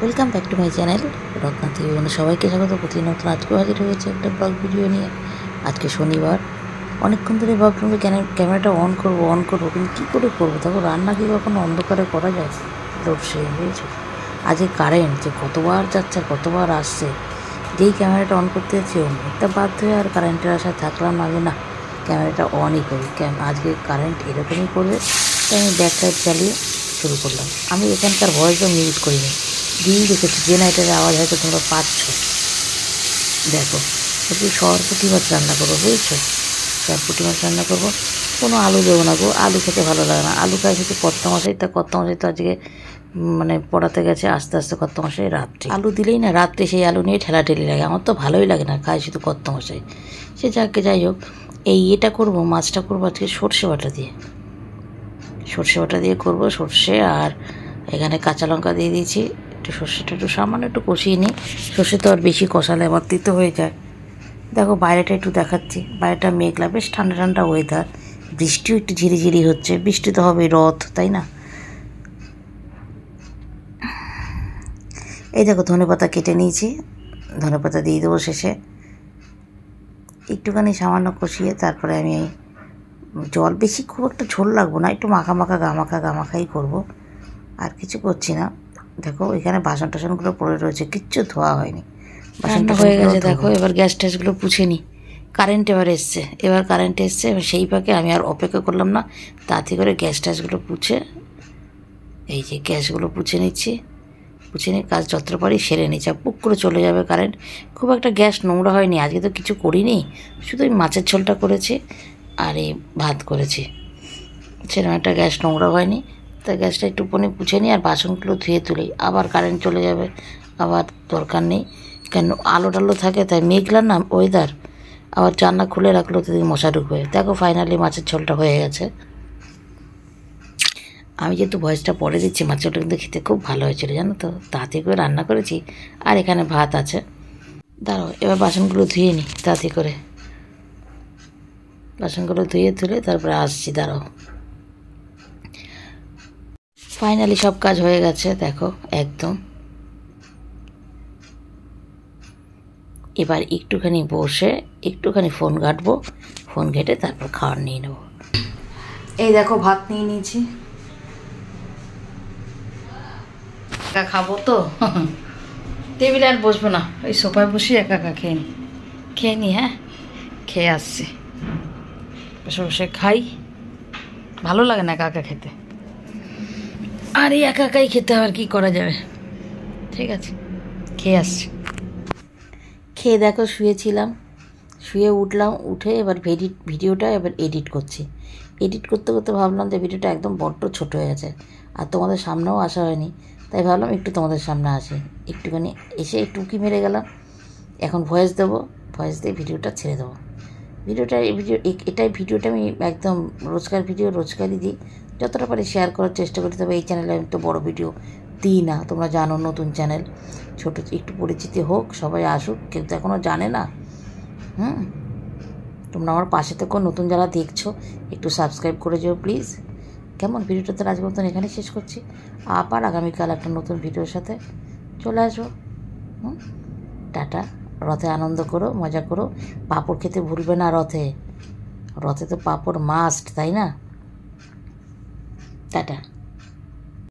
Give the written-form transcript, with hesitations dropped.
Welcome back to my channel Ratna থেকে সবাইকে স্বাগত। প্রতি নতুন আজকেও হাজির হয়েছে একটা ব্লগ ভিডিও নিয়ে। আজকে শনিবার, অনেকক্ষণ ধরে ভাবলাম যে ক্যামেরাটা অন করবো কিন্তু কী করে করবো? দেখো রান্না কি কখনো অন্ধকারে করা যায়? লোডশেডিং হয়েছে আজকে কারেন্ট, যে কতবার যাচ্ছে আর কতবার আসছে। যেই ক্যামেরাটা অন করতে যাচ্ছি অনেকটা বাধ্য হয়ে আর কারেন্টের আশায় থাকলাম আগে, না ক্যামেরাটা অনই করি। আজকে কারেন্ট এরকমই করবে, তাই আমি ব্যাক লাইট চালিয়ে শুরু করলাম। আমি এখানকার ভয়েসও মিউট করিনি, দিয়েই রেখেছি। জেনারেটারের আওয়াজ হয়তো তোমরা পাচ্ছ। দেখো একটু সরপুঁটি মাছ রান্না করবো, বুঝেছো? সরপুঁটি মাছ রান্না করবো, কোনো আলু দেবো না গো, আলু খেতে ভালো লাগে না। আলু খাই শুধু কর্তামশাই, তা কর্তামশাই তো আজকে পড়াতে গেছে। আস্তে আস্তে কর্তামশাই রাত্রে আলু দিলেই না, রাত্রে সেই আলু নিয়ে ঠেলাঠেলি লাগে। আমার তো ভালোই লাগে না, খাই শুধু কর্তামশাই। সে যাই হোক, এটা করবো, মাছটা করবো আজকে সর্ষে বাটা দিয়ে করবো। সর্ষে আর এখানে কাঁচা লঙ্কা দিয়ে দিয়েছি। একটু সর্ষেটা একটু সামান্য একটু কষিয়ে নিই। সর্ষে তো আর বেশি কষালে আবার তিতো হয়ে যায়। দেখো বাইরেটা একটু দেখাচ্ছি, বাইরেটা মেঘলা, বেশ ঠান্ডা ঠান্ডা ওয়েদার। বৃষ্টিও একটু ঝিরিঝিরি হচ্ছে, বৃষ্টি তো হবে, রথ তাই না? এই দেখো ধনেপাতা কেটে নিয়েছি, ধনেপাতা দিয়ে দেবো শেষে। একটুখানি সামান্য কষিয়ে তারপরে আমি জল, বেশি খুব একটা ঝোল লাগবো না, একটু গামাখাই করবো, আর কিছু করছি না। দেখো এখানে বাসন টাসনগুলো পড়ে রয়েছে, কিচ্ছু ধোয়া হয়নি। বাসনটা হয়ে গেছে। দেখো এবার গ্যাস ট্যাসগুলো পুছে নিই। কারেন্ট এবার এসছে, এবার সেই ফাঁকে আমি আর অপেক্ষা করলাম না, তাড়াতাড়ি করে গ্যাস ট্যাসগুলো পুছে, এই যে গ্যাসগুলো পুছে নিচ্ছি। পুছে নিয়ে কাজ যতটা পারি সেরে নিচ্ছি, আর পুক করে চলে যাবে কারেন্ট। খুব একটা গ্যাস নোংরা হয়নি, আজকে তো কিছু করিনি, শুধু ওই মাছের ঝোলটা করেছি আর এই ভাত করেছি। সেরকম একটা গ্যাস নোংরা হয়নি, তাই গ্যাসটা একটুখানি পুছে নিই আর বাসনগুলো ধুয়ে তুলি। আবার কারেন্ট চলে যাবে, আবার দরকার নেই, কেন আলো টালো থাকে, তাই মেঘলা না ওয়েদার। আবার জানলা খুলে রাখলেও তো মশা ঢুকবে। দেখো ফাইনালি মাছের ঝোলটা হয়ে গেছে। আমি যেহেতু ভয়েসটা পরে দিচ্ছি, মাছের ঝোলটা কিন্তু খেতে খুব ভালো হয়েছিল, জানো তো। তাড়াতাড়ি করে রান্না করেছি, আর এখানে ভাত আছে। দাঁড়াও এবার বাসনগুলো ধুয়ে নিই তাড়াতাড়ি করে। বাসনগুলো ধুয়ে তুলে তারপরে আসছি, দাঁড়াও। ফাইনালি সব কাজ হয়ে গেছে, দেখো একদম। এবার একটুখানি বসে একটুখানি ফোন ঘাঁটবো, ফোন ঘেঁটে তারপর খাওয়ার নিয়ে নেবো। এই দেখো ভাত নিয়ে নিয়েছি, একা খাবো তো, টেবিলে আর বসবো না, ওই সোফায় বসে একা খেয়ে নি। হ্যাঁ খেয়ে আসছি, বসে বসে খাই, ভালো লাগে না একা খেতে। আর এই একাই খেতে আবার কি করা যাবে। ঠিক আছে, খেয়ে আসছি। খেয়ে দেখো শুয়েছিলাম, শুয়ে উঠলাম, উঠে এবার ভিডিওটা এবার এডিট করছি। এডিট করতে করতে ভাবলাম যে ভিডিওটা একদম বড্ড ছোটো হয়ে গেছে, আর তোমাদের সামনেও আসা হয়নি, তাই ভাবলাম একটু তোমাদের সামনে আসি। একটুখানি এসে একটু উঁকি মেরে গেলাম। এখন ভয়েস দেবো, ভয়েস দিয়ে ভিডিওটা ছেড়ে দেবো। ভিডিওটা আমি একদম রোজগারই দিই, যতটা পারি শেয়ার করার চেষ্টা করি। তবে এই চ্যানেলে আমি তো বড় ভিডিও দিই না, তোমরা জানো, নতুন চ্যানেল, ছোটো একটু পরিচিতি হোক, সবাই আসুক, কেউ তো এখনও জানে না। তোমরা আমার পাশে থেকো, নতুন যারা দেখছো একটু সাবস্ক্রাইব করে যেও প্লিজ। কেমন? ভিডিওটা তো আজকের মতন এখানেই শেষ করছি, আবার আগামীকাল একটা নতুন ভিডিওর সাথে চলে আসবো। টাটা। রথে আনন্দ করো, মজা করো, পাঁপড় খেতে ভুলবে না। রথে তো পাঁপড় মাস্ট, তাই না? টাটা।